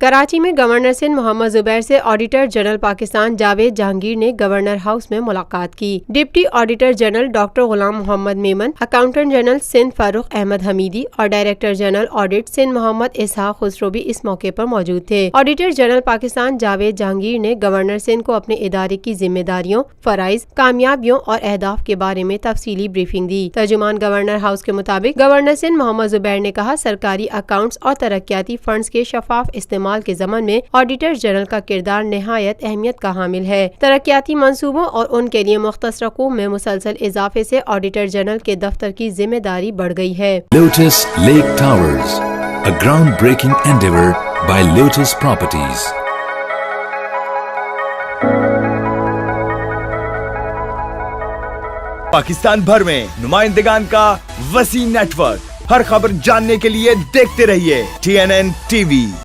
کراچی میں گورنر سندھ محمد زبیر سے auditor general Pakistan Javed Jahangir نے گورنر ہاؤس میں ملاقات کی۔ Deputy auditor general doctor Ghulam محمد میمن، اکاؤنٹنٹ جنرل سندھ فاروق احمد حمیدی اور director general audit Sindh Muhammad Ishaq Khusro بھی اس موقع پر موجود تھے۔ آڈیٹر جنرل پاکستان جاوید جہانگیر نے گورنر سندھ کو اپنے ادارے کی ذمہ داریوں، فرائض، کامیابیوں اور اہداف کے بارے میں تفصیلی بریفنگ دی۔ ترجمان گورنر ہاؤس کے مطابق گورنر سندھ محمد زبیر نے کہا، سرکاری اکاؤنٹس اور ترقیاتی فنڈز کے شفاف استعمال کے ضمن میں آڈیٹر جنرل کا کردار نہایت اہمیت کا حامل ہے۔ ترقیاتی منصوبوں اور ان کے لیے مختص رقوم میں مسلسل اضافے سے آڈیٹر جنرل کے دفتر کی ذمہ داری بڑھ گئی ہے۔ Lotus Lake Towers, a groundbreaking endeavor by Lotus Properties۔ Pakistan بھر میں نمائندگان کا وسیع نیٹ ورک، ہر خبر جاننے کے لیے دیکھتے رہیے TNN TV۔